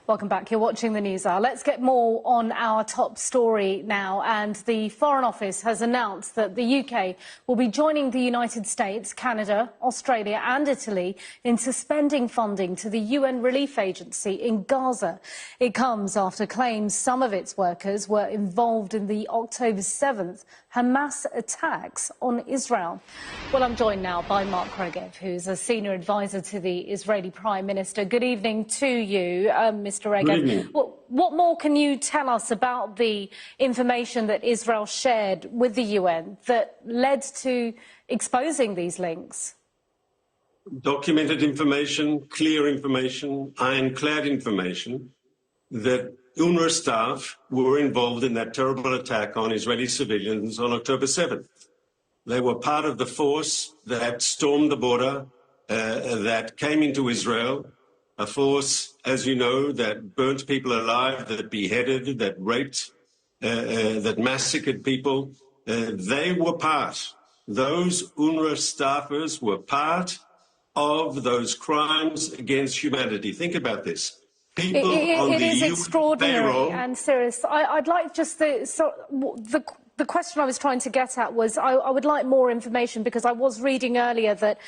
Welcome back. You're watching the News Hour. Let's get more on our top story now. And the Foreign Office has announced that the UK will be joining the United States, Canada, Australia and Italy in suspending funding to the UN Relief Agency in Gaza. It comes after claims some of its workers were involved in the October 7th Hamas attacks on Israel. Well, I'm joined now by Mark Regev, who's a senior advisor to the Israeli Prime Minister. Good evening to you, Mr. Regev. What more can you tell us about the information that Israel shared with the UN that led to exposing these links? Documented information, clear information, ironclad information that UNRWA staff were involved in that terrible attack on Israeli civilians on October 7th. They were part of the force that stormed the border, that came into Israel, a force, as you know, that burnt people alive, that beheaded, that raped, that massacred people. They were part. Those UNRWA staffers were part of those crimes against humanity. Think about this. It is extraordinary and serious. I'd like just the question I was trying to get at was I would like more information, because I was reading earlier that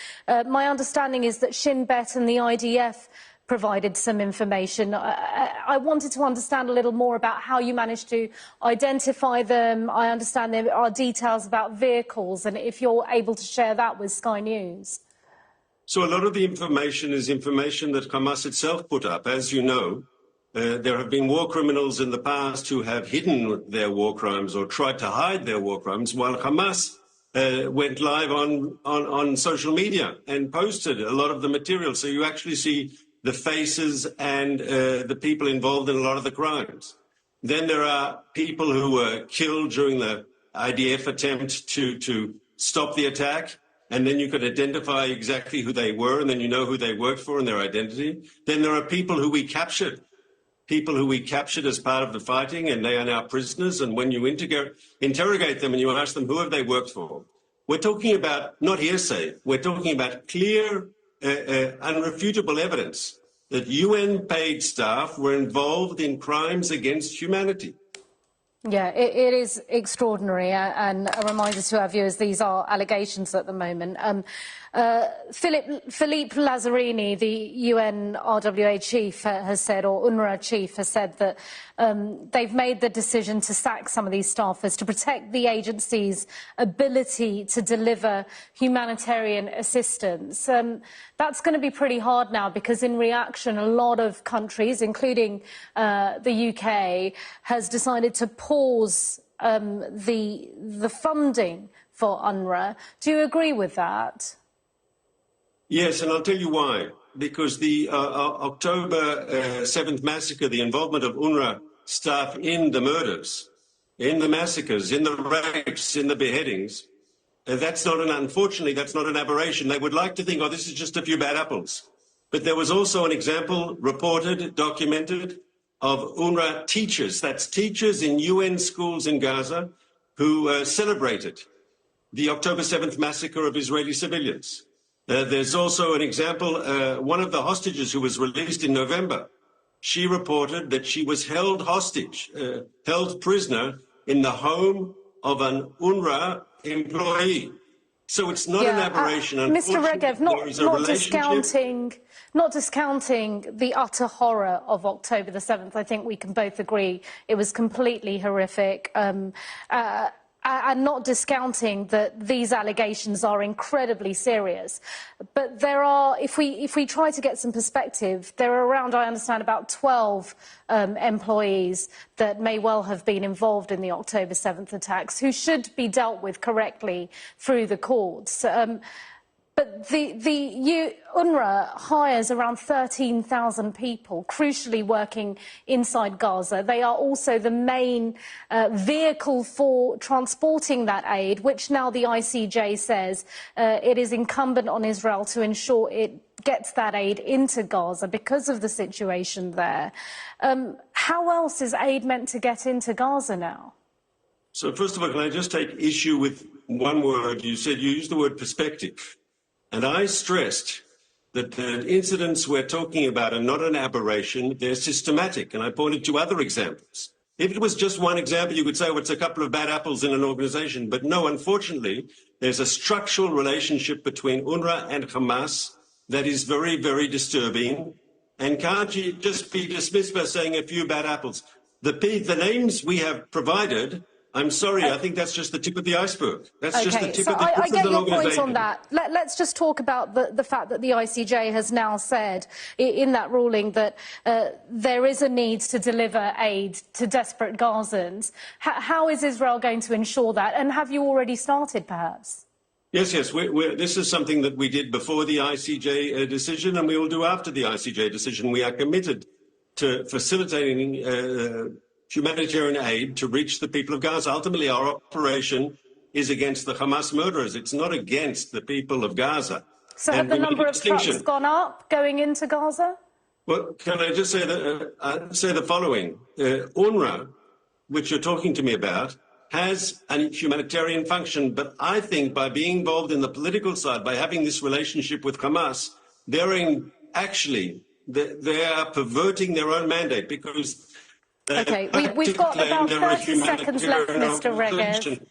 my understanding is that Shin Bet and the IDF provided some information. I wanted to understand a little more about how you managed to identify them. I understand there are details about vehicles, and if you're able to share that with Sky News. So a lot of the information is information that Hamas itself put up. As you know, there have been war criminals in the past who have hidden their war crimes or tried to hide their war crimes, while Hamas went live on social media and posted a lot of the material. So you actually see the faces and the people involved in a lot of the crimes. Then there are people who were killed during the IDF attempt to stop the attack. And then you could identify exactly who they were, and then you know who they worked for and their identity. Then there are people who we captured as part of the fighting, and they are now prisoners. And when you interrogate them and you ask them who have they worked for, we're talking about not hearsay. We're talking about clear, unrefutable evidence that UN-paid staff were involved in crimes against humanity. Yeah, it is extraordinary, and a reminder to our viewers, these are allegations at the moment. Philippe Lazzarini, the UNRWA chief, has said, or UNRWA chief, has said that they've made the decision to sack some of these staffers to protect the agency's ability to deliver humanitarian assistance. That's going to be pretty hard now, because in reaction, a lot of countries, including the UK, has decided to pause the funding for UNRWA. Do you agree with that? Yes, and I'll tell you why. Because the October 7th massacre, the involvement of UNRWA staff in the murders, in the massacres, in the rapes, in the beheadings, unfortunately, that's not an aberration. They would like to think, oh, this is just a few bad apples. But there was also an example reported, documented, of UNRWA teachers, that's teachers in UN schools in Gaza, who celebrated the October 7th massacre of Israeli civilians. There's also an example, one of the hostages who was released in November, she reported that she was held hostage, held prisoner in the home of an UNRWA employee. So it's not an aberration. Mr. Regev, not discounting the utter horror of October the 7th. I think we can both agree it was completely horrific. And not discounting that these allegations are incredibly serious. But there are, if we try to get some perspective, there are around, I understand, about 12 employees that may well have been involved in the October 7th attacks who should be dealt with correctly through the courts. But UNRWA hires around 13,000 people, crucially working inside Gaza. They are also the main vehicle for transporting that aid, which now the ICJ says it is incumbent on Israel to ensure it gets that aid into Gaza because of the situation there. How else is aid meant to get into Gaza now? So first of all, can I just take issue with one word? You said you used the word perspective. And I stressed that the incidents we're talking about are not an aberration, they're systematic. And I pointed to other examples. If it was just one example, you could say, well, it's a couple of bad apples in an organization. But no, unfortunately, there's a structural relationship between UNRWA and Hamas that is very, very disturbing. And can't you just be dismissed by saying a few bad apples? The names we have provided, I'm sorry, I think that's just the tip of the iceberg. That's just the tip of the I get the your point on that. Let's just talk about the fact that the ICJ has now said in that ruling that there is a need to deliver aid to desperate Gazans. How is Israel going to ensure that? And have you already started, perhaps? Yes. This is something that we did before the ICJ decision, and we will do after the ICJ decision. We are committed to facilitating humanitarian aid to reach the people of Gaza. Ultimately, our operation is against the Hamas murderers. It's not against the people of Gaza. So have the number of trucks gone up going into Gaza? Well, can I just say the following? UNRWA, which you're talking to me about, has a humanitarian function, but I think by being involved in the political side, by having this relationship with Hamas, they are perverting their own mandate because... OK, we've got about 30 seconds left, Mr. Regev.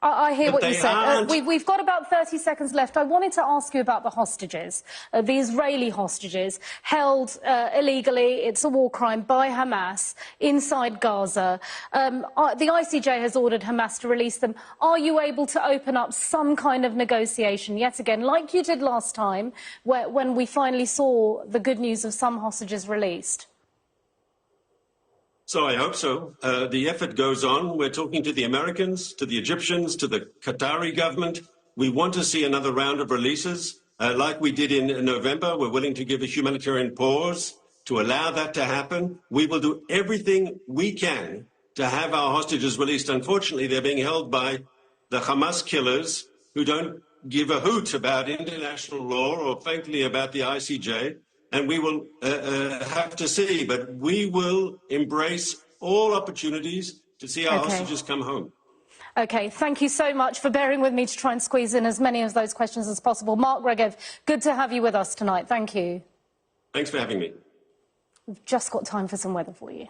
I hear what you said. We've got about 30 seconds left. I wanted to ask you about the hostages, the Israeli hostages held illegally. It's a war crime by Hamas inside Gaza. The ICJ has ordered Hamas to release them. Are you able to open up some kind of negotiation yet again, like you did last time, when we finally saw the good news of some hostages released? So I hope so. The effort goes on. We're talking to the Americans, to the Egyptians, to the Qatari government. We want to see another round of releases. Like we did in November, we're willing to give a humanitarian pause to allow that to happen. We will do everything we can to have our hostages released. Unfortunately, they're being held by the Hamas killers who don't give a hoot about international law or, frankly, about the ICJ. And we will have to see, but we will embrace all opportunities to see our hostages come home. OK, thank you so much for bearing with me to try and squeeze in as many of those questions as possible. Mark Regev, good to have you with us tonight. Thank you. Thanks for having me. We've just got time for some weather for you.